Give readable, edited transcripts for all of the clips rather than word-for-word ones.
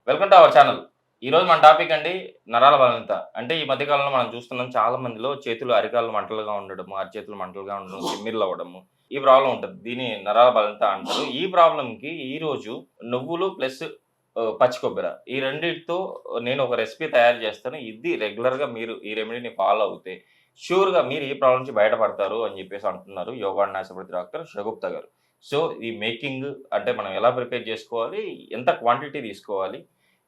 Welcome to our channel. ఈరోజు మన topic అండి నరాల బలహీనత. అంటే ఈ మధ్య కాలంలో మనం చూస్తున్నాం చాలా మందిలో చేతులు, అరికాళ్ళు మంటలుగా ఉండడము, అరచేతులు మంటలుగా ఉండడం, తిమ్మిర్లవ్వడము. ఈ ప్రాబ్లమ్ ఉంటది. దీన్ని నరాల బలహీనత అంటారు. ఈ ప్రాబ్లమ్‌కి ఈరోజు నువ్వులు ప్లస్ పచ్చి కొబ్బర ఈ రెండిటితో నేను ఒక రెసిపీ తయారు చేస్తాను. ఇది రెగ్యులర్‌గా మీరు ఈ రెమెడీని ఫాలో అవుతే ష్యూర్‌గా మీరు ఈ ప్రాబ్లమ్ నుంచి బయటపడతారు అని చెప్పేసి అంటున్నారు yoga and naturopathy doctor Shagufta గారు. సో ఈ మేకింగ్ అంటే మనం ఎలా ప్రిపేర్ చేసుకోవాలి? ఎంత క్వాంటిటీ తీసుకోవాలి?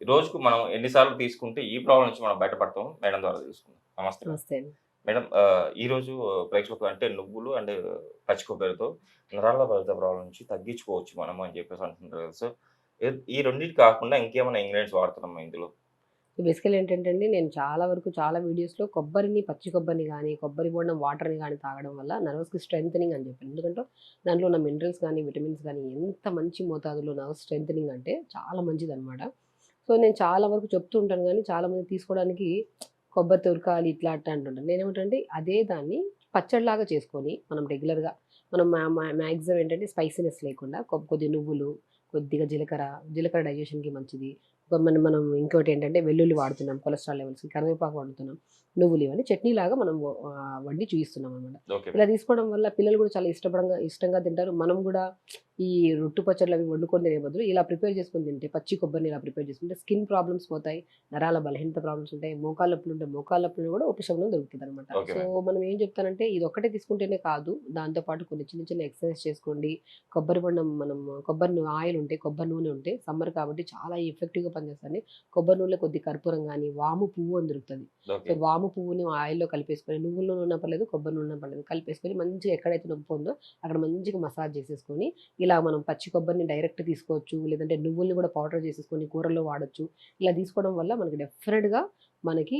రోజుకు మనం ఎన్ని సార్లు తీసుకుంటే ఈ ప్రాబ్లమ్ నుంచి మనం బయటపడతాం మేడం ద్వారా తెలుసుకుందాం. నమస్తే మేడం. నమస్తే అండి. మేడం ఈరోజు ప్రేక్షకులకు అంటే నువ్వులు అండ్ పచ్చి కొబ్బరితో నరాల బలహీనత ప్రాబ్లమ్ నుంచి తగ్గించుకోవచ్చు మనము అని చెప్పేసి అంటున్నారు కదా! సో, ఈ రెండిటి కాకుండా ఇంకేమైనా ఇంగ్రీడియెంట్స్ వాడుతున్నామా ఇందులో? బేసికల్లీ ఏంటంటే అండి, నేను చాలా వరకు చాలా వీడియోస్‌లో కొబ్బరిని, పచ్చి కొబ్బరిని గానీ, కొబ్బరి బోండం వాటర్‌ని గానీ తాగడం వల్ల నర్వ్స్‌కి స్ట్రెంథెనింగ్ అని చెప్పాను. ఎందుకంటే దాంట్లో ఉన్న మినరల్స్ గానీ, విటమిన్స్ గానీ ఎంత మంచి మోతాదులో నర్వ్ స్ట్రెంథెనింగ్ అంటే చాలా మంచిదనమాట. సో, నేను చాలా వరకు చెప్తూ ఉంటాను గానీ, చాలామంది తీసుకోవడానికి కొబ్బరి తురకాలి ఇట్లా అట్లా అంటుంటారు. నేనేమంటానంటే అదే దాన్ని పచ్చడిలాగా చేసుకొని మనం రెగ్యులర్‌గా మనం మాక్సిమం ఏంటంటే స్పైసీనెస్ లేకుండా కొద్దిగా నువ్వులు, కొద్దిగా జీలకర్ర డైజెషన్‌కి మంచిది. మనం మనం ఇంకోటేంటంటే వెల్లుల్లి వాడుతున్నాం కొలెస్ట్రాల్ లెవెల్స్‌కి, కరివేపాకు వాడుతున్నాం. నువ్వులు ఇవన్నీ చట్నీలాగా మనం వండి చూయిస్తున్నామనమాట. ఓకే ఇలా మేడం. తీసుకోవడం వల్ల పిల్లలు కూడా చాలా ఇష్టంగా తింటారు. మనం కూడా ఈ రొట్టు పచ్చళ్ళు అవి వండుకొని తినే బదులు ఇలా ప్రిపేర్ చేసుకొని తింటే, పచ్చి కొబ్బరిని ఇలా ప్రిపేర్ చేసుకుంటే స్కిన్ ప్రాబ్లమ్స్ పోతాయి. నరాల బలహీనత ప్రాబ్లమ్స్ ఉంటాయి. మోకాళ్ళ నొప్పులు ఉంటే మోకాళ్ళ నొప్పులు కూడా ఉపశమనం దొరుకుతదనమాట. Okay so, madam. మనం ఏం చెప్తానంటే ఇదొక్కటే తీసుకుంటేనే కాదు. దాంతో పాటు కొన్ని చిన్న చిన్న ఎక్సర్‌సైజ్ చేసుకోండి. కొబ్బరి బొండం మనం ఆయిల్ ఉంటే, కొబ్బరి నూనె ఉంటే సమ్మర్ కాబట్టి చాలా ఎఫెక్టివ్‌గా పనిచేస్తదండి. కొబ్బరి నూనెలో కొద్దిగా కర్పూరం గాని, వాము పువ్వు అని దొరుకుతది. So, okay. వాము పువ్వుని ఆయిల్‌లో కలిపేసుకొని, నువ్వుల నూనె ఉన్నా పర్లేదు, కొబ్బరి నూనె ఉన్నా పర్లేదు. కలిపేసుకొని మంచిగా ఎక్కడైతే నొప్పి ఉందో అక్కడ మంచిగా మసాజ్ చేసేసుకొని, ఇలా మనం పచ్చి కొబ్బరిని డైరెక్ట్ తీసుకోవచ్చు. లేదంటే నువ్వుల్ని కూడా పౌడర్ చేసేసుకొని కూరల్లో వాడొచ్చు. ఇలా తీసుకోవడం వల్ల మనకి డెఫినిట్‌గా మనకి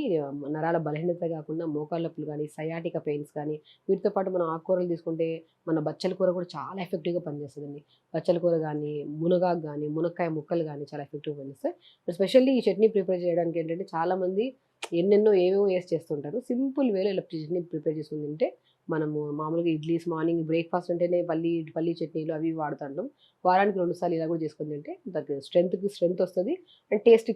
నరాల బలహీనత కాకుండా మోకాళ్ళ నొప్పులు గానీ, సయాటికా పెయిన్స్ కానీ, వీటితో పాటు మనం ఆకుకూరలు తీసుకుంటే మన బచ్చల కూర కూడా చాలా ఎఫెక్టివ్‌గా పనిచేస్తదండి. బచ్చల కూర గానీ, మునగాకు గానీ, మునక్కాయ ముక్కలు గానీ చాలా ఎఫెక్టివ్‌గా పనిచేస్తాయి. స్పెషల్లీ ఈ చట్నీ ప్రిపేర్ చేయడానికి ఏంటంటే చాలామంది ఎన్నెన్నో ఏవేవో ఏసి చేస్తుంటారు. సింపుల్ వేలో ఇలా చట్నీ ప్రిపేర్ చేసుకొని తింటే మనము మామూలుగా ఇడ్లీస్ మార్నింగ్ బ్రేక్‌ఫాస్ట్ అంటేనే పల్లీ చట్నీలు అవి ఇవి వాడుతుంటాం. వారానికి 2 సార్లు ఇలా కూడా చేసుకొని తింటే దానికి స్ట్రెంగ్త్‌కి స్ట్రెంగ్త్ వస్తది. అండ్ టేస్ట్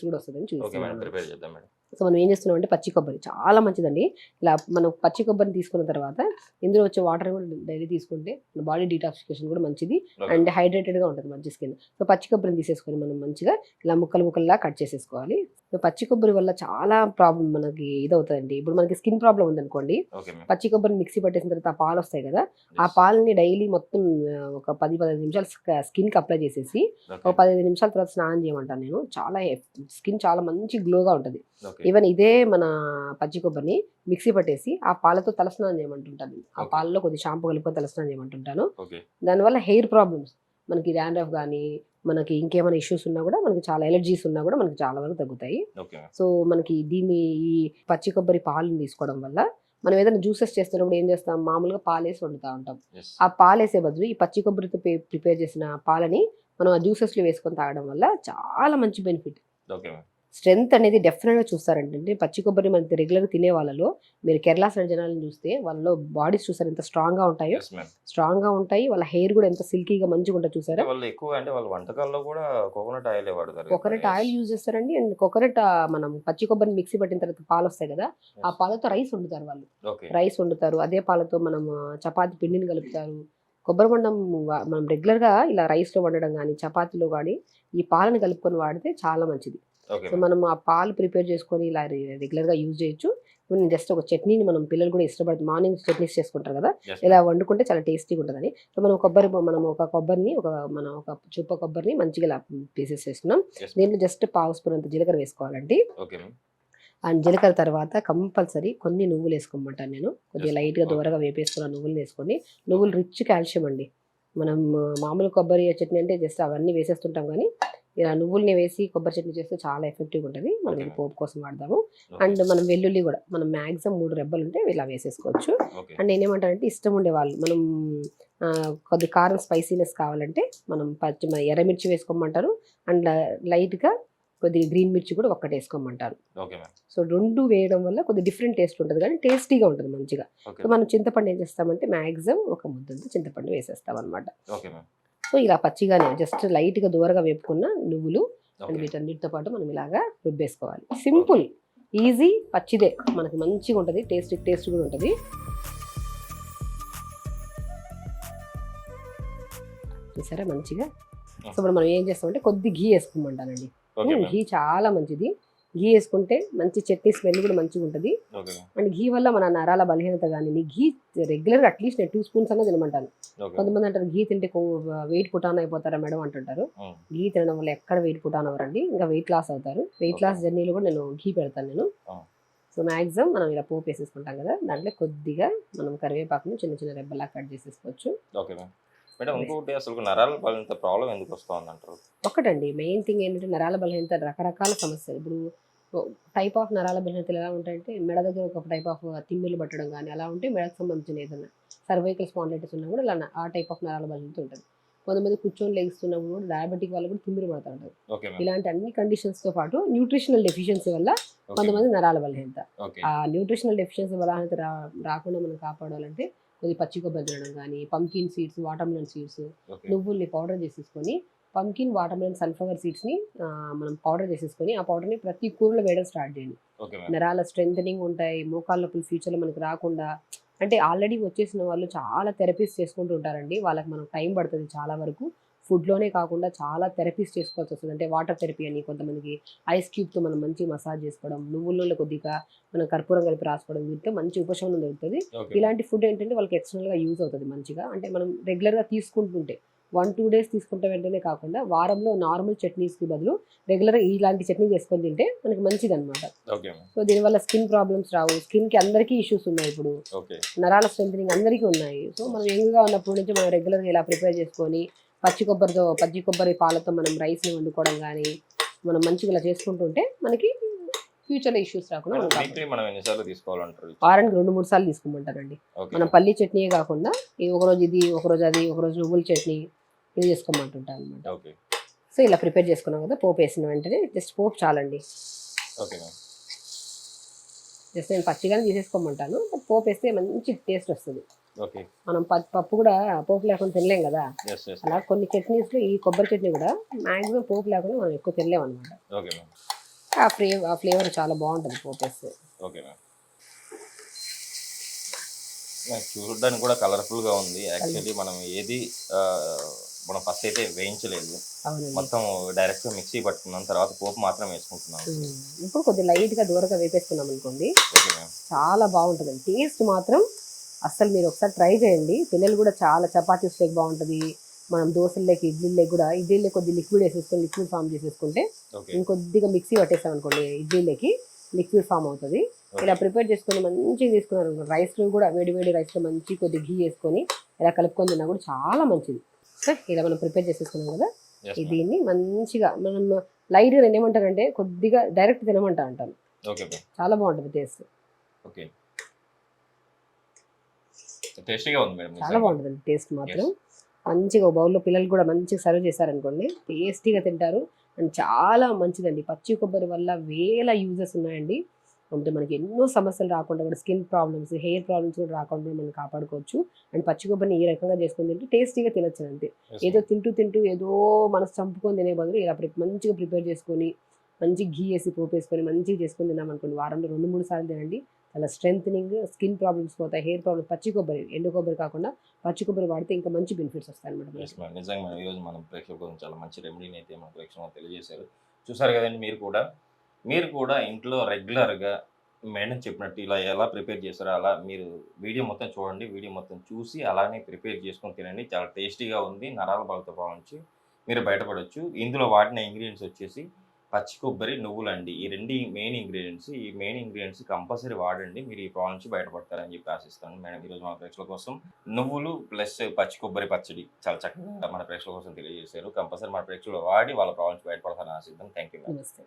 కూడా వస్తదని ఓకే మేడం. చూపిస్తున్నాననమాట. ప్రిపేర్ చేద్దాం మేడం. సో, మనం ఏం చేస్తున్నామంటే పచ్చి కొబ్బరి చాలా మంచిదండి. ఇలా మనం పచ్చి కొబ్బరిని తీసుకున్న తర్వాత ఇందులో వచ్చే వాటర్ కూడా డైలీ తీసుకుంటే మన బాడీ డీటాక్సిఫికేషన్ కూడా మంచిది. Okay and madam. హైడ్రేటెడ్‌గా ఉంటది మంచి స్కిన్. సో, పచ్చి కొబ్బరిని తీసేసుకొని మనం మంచిగా ఇలా ముక్కలులా కట్ చేసేసుకోవాలి. సో, పచ్చి కొబ్బరి వల్ల చాలా ప్రాబ్లమ్ మనకి ఇదవుతదండి. ఇప్పుడు మనకి స్కిన్ ప్రాబ్లమ్ ఉందనుకోండి, ఓకే మ్యామ్. పచ్చి కొబ్బరిని మిక్సీ పట్టేసిన తర్వాత ఆ పాలొస్తాయి కదా! ఆ యెస్. పాలని డైలీ మొత్తం ఒక 10, 15 నిమిషాలు స్కిన్‌కి అప్లై చేసేసి ఓకే. ఒక 15 నిమిషాల తర్వాత స్నానం చేయమంటాను నేను. చాలా స్కిన్ చాలా మంచి గ్లోగా ఉంటది. ఓకే. ఈవెన్ ఇదే మన పచ్చి కొబ్బరిని మిక్సీ పట్టేసి ఆ పాలతో తలస్నానం చేయమంటుంటాను. ఆ ఓకే. పాలలో కొద్దిగా షాంపూ కలుపుకొని తలస్నానం చేయమంటుంటాను. ఓకే. దానివల్ల హెయిర్ ప్రాబ్లమ్స్ మనకి డాండ్రఫ్ గానీ, మనకి ఇంకేమైనా ఇష్యూస్ ఉన్నా గూడా, మనకి చాలా అలెర్జీస్ ఉన్నా గూడా మనకి చాలా వరకు తగ్గుతాయి. Okay ma'am. సో, మనకి ఈ పచ్చి కొబ్బరి పాలను తీసుకోవడం వల్ల మనం ఏదైనా జ్యూసెస్ చేస్తున్నప్పుడు ఏం చేస్తాం, మామూలుగా పాలేసి వండుతా ఉంటాం. యెస్. ఆ పాలేసే బదులు ఈ పచ్చి కొబ్బరితో ప్రిపేర్ చేసిన పాలని మనం ఆ జ్యూసెస్‌లో వేసుకొని తాగడం వల్ల చాలా మంచి బెనిఫిట్. Okay ma'am. స్ట్రెంత్ అనేది డెఫినిట్‌గా చూస్తారండి. అంటే పచ్చి కొబ్బరిని మనకి రెగ్యులర్‌గా తినే వాళ్ళలో మీరు కేరళ సైడ్ జనాలను చూస్తే వాళ్ళలో బాడీస్ చూసారా ఎంత స్ట్రాంగ్‌గా ఉంటాయో. Yes ma'am. స్ట్రాంగ్‌గా ఉంటాయి. వాళ్ళ హెయిర్ గూడా ఎంత సిల్కీగా మంచిగుంటది అంటే చూసారా? వాళ్ళు ఎక్కువ అంటే వాళ్ళ వంటకాల్లో కూడా కోకోనట్ ఆయిలే వాడతారు కదా! Coconut yes. ఆయిల్ యూజ్ చేస్తారండి. అండ్ కోకోనట్ మనం పచ్చి కొబ్బరిని మిక్సీ పట్టిన తర్వాత పాలొస్తాయి గదా! ఆ యెస్. పాలతో రైస్ వండుతారు వాళ్ళు. ఓకే. రైస్ వండుతారు. అదే పాలతో మనం చపాతీ పిండిని కలుపుతారు. కొబ్బరి బొండం మనం రెగ్యులర్‌గా ఇలా రైస్‌లో వండడం గానీ, చపాతీలో గానీ ఈ పాలను కలుపుకొని వాడితే చాలా మంచిది. Okay so, ma'am. మనం ఆ పాలు ప్రిపేర్ చేసుకొని ఇలా రెగ్యులర్‌గా యూజ్ చేయొచ్చు. ఇప్పుడు నేను జస్ట్ ఒక చట్నీని మనం పిల్లలు కూడా మార్నింగ్ చట్నీస్ చేసుకుంటారు కదా! యెస్ ఇలా మ్యామ్. వండుకుంటే చాలా టేస్టీగా ఉంటదని. సో, మనం ఒక చుక్క కొబ్బరిని మంచిగా ఇలా పీసెస్ చేసుకున్నాం. Yes ma'am. దీంట్లో జస్ట్ పావు స్పూన్ అంత జీలకర్ర వేసుకోవాలండి. Okay ma'am. అండ్ జీలకర్ర తర్వాత కంపల్సరీ కొన్ని నువ్వులేసుకోమంటాను నేను. కొద్దిగా యెస్ మ్యామ్. లైట్‌గా ఓకే. దోరగా వేపేసుకున్న నువ్వులు వేసుకోండి. నువ్వులు ఓకే. రిచ్ కాల్షియం అండి. మనం మామూలు కొబ్బరి చట్నీ అంటే జస్ట్ అవన్నీ వేసేస్తుంటాం గానీ, ఇలా నువ్వుల్ని వేసి కొబ్బరి చట్నీ చేస్తే చాలా ఎఫెక్టివ్‌గా ఉంటది. మనం ఓకే ఇది మ్యామ్. పోపు కోసం వాడదాము. ఓకే. అండ్ మనం వెల్లుల్లి గూడా మనం మాక్సిమం 3 రెబ్బలుంటే ఇలా వేసేసుకోవచ్చు. ఓకే. అండ్ నేనేమంటానంటే ఇష్టం ఉండేవాళ్ళు మనం కొద్దిగా కారం స్పైసీనెస్ కావాలంటే మనం ఎర్రమిర్చి వేసుకోమంటారు. అండ్ లైట్‌గా కొద్దిగా గ్రీన్ మిర్చి కూడా ఒక్కటేసుకోమంటారు. Okay ma'am. సో, 2 వేయడం వల్ల కొద్దిగా డిఫరెంట్ టేస్ట్ ఉంటది గానీ, టేస్టీగా ఉంటది మంచిగా. Okay so, ma'am. మనం చింతపండు ఏం చేస్తామంటే మాక్సిమం ఒక ముద్దంత చింతపండు వేసేస్తామనమాట. Okay ma'am. సో, ఇలా పచ్చిగానే జస్ట్ లైట్‌గా దోరగా వేపుకున్న నువ్వులు, అండ్ ఓకే. వీటన్నిటితో పాటు మనం ఇలాగా రుబ్బేసుకోవాలి. సింపుల్, ఈజీ, పచ్చిదే, మనకి మంచిగా ఉంటుంది, టేస్ట్ కూడా ఉంటుంది. చూసారా మంచిగా. సో ఇప్పుడు మనం ఏం చేస్తామంటే కొద్ది ఘీ వేసుకోమంటానండి. Okay ma'am. ఘీ చాలా మంచిది. ఘీ వేసుకుంటే మంచి చట్నీ స్మెల్ కూడా మంచిగా ఉంటుంది. Okay ma'am. అండ్ ఘీ వల్ల మన నరాల బలహీనత కానీ, ఘీ రెగ్యులర్గా అట్లీస్ట్ 2 స్పూన్స్ అన్న తినమంటాను. ఓకే. కొంతమంది అంటారు ఘీ తింటే వెయిట్ పుటాన్ అయిపోతారా మేడం అంటుంటారు. ఉమ్. ఘీ తినడం వల్ల ఎక్కడ వెయిట్ పుటాన్ అవ్వరండి, ఇంకా వెయిట్ లాస్ అవుతారు. వెయిట్ లాస్ జర్నీలో కూడా నేను ఘీ పెడతాను నేను. ఆ. సో మ్యాక్సిమం మనం ఇలా పోపు వేసేసుకుంటాం కదా, దాంట్లో కొద్దిగా మనం కరివేపాకుని చిన్న చిన్న రెబ్బలా కట్ చేసేసుకోవచ్చు. Okay ma'am. మేడం ఇంకొకటి అసలు నరాల బలహీనత ప్రాబ్లం ఎందుకు వస్తుంది అంటారు? ఒకటండి మెయిన్ థింగ్ ఏంటంటే నరాల బలహీనత రకరకాల సమస్యలు. ఇప్పుడు టైప్ ఆఫ్ నరాల బలహీనతలు ఎలా ఉంటాయంటే మెడ దగ్గర ఒక టైప్ ఆఫ్ తిమ్మిలు పట్టడం కానీ అలా ఉంటే మెడకు సంబంధించిన ఏదైనా సర్వైకల్ స్పాండిలైటిస్ ఉన్నా కూడా ఇలా ఆ టైప్ ఆఫ్ నరాల బలహీనత ఉంటుంది. కొంతమంది కూర్చొని లెగిస్తున్నప్పుడు కూడా డయాబెటిక్ వాళ్ళు కూడా తిమ్మిరి పడుతూ ఉంటారు. Okay ma'am. ఇలాంటి అన్ని కండిషన్స్తో పాటు న్యూట్రిషనల్ డెఫిషియన్సీ వల్ల కొంతమంది నరాల బలహీనత. ఓకే. ఆ న్యూట్రిషనల్ డెఫిషియన్సీ బలహీనత రాకుండా మనం కాపాడాలంటే కొద్ది పచ్చి కొబ్బరి తినడం కానీ, pumpkin seeds, watermelon seeds, okay. నువ్వుల్ని పౌడర్ చేసేసుకొని, పంకిన్, వాటర్మెలన్, సన్ఫ్లవర్ సీడ్స్ని మనం పౌడర్ చేసేసుకొని ఆ పౌడర్ని ప్రతి కూరలో వేయడం స్టార్ట్ చేయండి. Okay ma'am. నరాల స్ట్రెంథనింగ్ ఉంటాయి, మోకాళ్ళ నొప్పులు ఫ్యూచర్లో మనకి రాకుండా. అంటే ఆల్రెడీ వచ్చేసిన వాళ్ళు చాలా థెరపీస్ చేసుకుంటూ ఉంటారండి, వాళ్ళకి మనం టైం పడుతుంది చాలా వరకు. ఫుడ్లోనే కాకుండా చాలా థెరపీస్ చేసుకోవాల్సి వస్తుంది. అంటే వాటర్ థెరపీ అని, కొంతమందికి ఐస్ క్యూబ్తో మనం మంచిగా మసాజ్ చేసుకోవడం, నువ్వుల్లో కొద్దిగా మనం కర్పూరం కలిపి రాసుకోవడం, వీటితో మంచి ఉపశమనం దొరుకుతుంది. ఓకే. ఇలాంటి ఫుడ్ ఏంటంటే వాళ్ళకి ఎక్స్టర్నల్గా యూజ్ అవుతుంది మంచిగా. అంటే మనం రెగ్యులర్గా తీసుకుంటుంటే 1-2 డేస్ తీసుకుంటే వెంటనే కాకుండా వారంలో నార్మల్ చట్నీస్కి బదులు రెగ్యులర్గా ఇలాంటి చట్నీ చేసుకొని తింటే మనకి మంచిది అనమాట. Okay ma'am. సో దీనివల్ల స్కిన్ ప్రాబ్లమ్స్ రావు. స్కిన్కి అందరికీ ఇష్యూస్ ఉన్నాయి ఇప్పుడు, ఓకే. నరాల స్ట్రెంథనింగ్ అందరికీ ఉన్నాయి. సో మనం యంగ్గా ఉన్నప్పటి నుంచి మనం రెగ్యులర్గా ఇలా ప్రిపేర్ చేసుకొని పచ్చి కొబ్బరి పాలతో మనం రైస్ని వండుకోవడం కానీ మనం మంచిగా ఇలా చేసుకుంటుంటే మనకి ఫ్యూచర్లో ఇష్యూస్ రాకుండా మనం కాపాడుకోవచ్చు. వీక్లీ మనం ఎన్నిసార్లు తీసుకోవాలంటారు? వారానికి 2-3 సార్లు తీసుకోమంటారండి. ఓకే. మనం పల్లి చట్నీయే కాకుండా ఒకరోజు ఇది, ఒకరోజు అది, ఒకరోజు నువ్వుల చట్నీ ఇది చేసుకోమంటుంటాను అనమాట. ఓకే. సో ఇలా ప్రిపేర్ చేసుకున్నాం కదా, పోపు వేసిన వెంటనే జస్ట్ పోపు చాలండి. Okay ma'am. జస్ట్ నేను పచ్చిగానే తీసేసుకోమంటాను, బట్ పోపు వేస్తే మంచి టేస్ట్ వస్తుంది. ఓకే. మనం పప్పు కూడా పోపు లేకుండా తినలేం కదా, ఎస్ ఎస్. అలా కొన్ని చట్నీస్లో ఈ కొబ్బరి చట్నీ కూడా మ్యాక్సిమం పోపు లేకుండా మనం ఎక్కువ తినలేం అనమాట. Okay ma'am. ఆ ఫ్లేవర్ చాలా బాగుంటుంది పోపు వేస్తే. Okay ma'am. చూడడానికి కూడా కలర్ఫుల్గా ఉంది. యాక్చువల్లీ మనం ఏది మనం ఫస్ట్ అయితే వేయించలేదు, అవునండి. మొత్తం డైరెక్ట్గా మిక్సీ పట్టుకున్నాం, తర్వాత పోపు మాత్రం వేసుకుంటున్నాం. ఇప్పుడు కొద్దిగా లైట్గా దూరంగా వేపేసుకున్నాం అనుకోండి, ఓకే మ్యామ్. చాలా బాగుంటుందండి. టేస్ట్ మాత్రం అస్సలు మీరు ఒకసారి ట్రై చేయండి. పిల్లలు కూడా చాలా చపాతీస్ లేక బాగుంటుంది. మనం దోశల్లోకి, ఇడ్లీలోకి కూడా ఇడ్లీలో కొద్ది లిక్విడ్ వేసేసుకొని లిక్విడ్ ఫామ్ చేసేసుకుంటే ఓకే. ఇంకొద్దిగా మిక్సీ పట్టేసాం అనుకోండి ఇడ్లీలోకి లిక్విడ్ ఫామ్ అవుతుంది. ఇలా ప్రిపేర్ చేసుకొని మంచిగా తీసుకున్నారు. రైస్లో కూడా వేడి రైస్లో మంచి కొద్ది ఘీ వేసుకొని ఇలా కలుపుకొని తిన్నా కూడా చాలా మంచిది. ఇలా మనం ప్రిపేర్ చేసేసుకున్నాం కదా, దీన్ని మంచిగా మనం లైట్గా నేను ఏమంటానంటే కొద్దిగా డైరెక్ట్ తినమంటాను. Okay ma'am. చాలా బాగుంటుంది టేస్ట్. ఓకే. టేస్టీగా ఉంది మేడం. చాలా బాగుంటుంది టేస్ట్ మాత్రం. మంచిగా ఒక బౌల్లో పిల్లలు కూడా మంచిగా సర్వ్ చేశారనుకోండి, టేస్టీగా తింటారు. అండ్ చాలా మంచిదండి. పచ్చి కొబ్బరి వల్ల వేల యూజెస్ ఉన్నాయండి. అంటే మనకి ఎన్నో సమస్యలు రాకుండా కూడా, స్కిన్ ప్రాబ్లమ్స్, హెయిర్ ప్రాబ్లమ్స్ కూడా రాకుండా మనం కాపాడుకోవచ్చు. అండ్ పచ్చి కొబ్బరిని ఈ రకంగా చేసుకొని తింటే టేస్టీగా తినచ్చు అంతే. ఏదో తింటూ ఏదో మనసు చంపుకొని తినే బదులు ఇలా మంచిగా ప్రిపేర్ చేసుకొని మంచి ఘీ వేసి పోపు వేసుకొని మంచిగా చేసుకొని తిన్నాం అనుకోండి, వారంలో 2-3 సార్లు తినండి. చాలా స్ట్రెంథనింగ్, స్కిన్ ప్రాబ్లమ్స్ పోతాయి, హెయిర్ ప్రాబ్లమ్స్. పచ్చి కొబ్బరి, ఎండు కొబ్బరి కాకుండా పచ్చి కొబ్బరి వాడితే ఇంకా మంచి బెనిఫిట్స్ వస్తాయి అనమాట. నిజంగా ఈరోజు మనం ప్రేక్షకుల కోసం చాలా మంచి రెమెడీని అయితే మన ప్రేక్షకులు తెలియజేశారు. చూసారు కదండి, మీరు కూడా ఇంట్లో రెగ్యులర్గా మేడం చెప్పినట్టు ఇలా ఎలా ప్రిపేర్ చేస్తారో అలా మీరు వీడియో మొత్తం చూడండి. వీడియో మొత్తం చూసి అలానే ప్రిపేర్ చేసుకొని తినండి. చాలా టేస్టీగా ఉంది. నరాల బలత నుంచి మీరు బయటపడవచ్చు. ఇందులో వాడిన ఇంగ్రీడియంట్స్ వచ్చేసి పచ్చి కొబ్బరి, నువ్వులండి. ఈ 2 మెయిన్ ఇంగ్రీడియంట్స్. ఈ మెయిన్ ఇంగ్రీడియంట్స్ కంపల్సరీ వాడండి. మీరు ఈ ప్రాబ్లం నుంచి బయటపడతారని చెప్పి ఆశిస్తాను. మేడం ఈరోజు మన ప్రేక్షకుల కోసం నువ్వులు ప్లస్ పచ్చి కొబ్బరి పచ్చడి చాలా చక్కగా మన ప్రేక్షకుల కోసం తెలియజేశారు. కంపల్సరీ మన ప్రేక్షకులు వాడి వాళ్ళ ప్రాబ్లం నుంచి బయటపడతారని ఆశిద్దాం. Thank you. నమస్తే.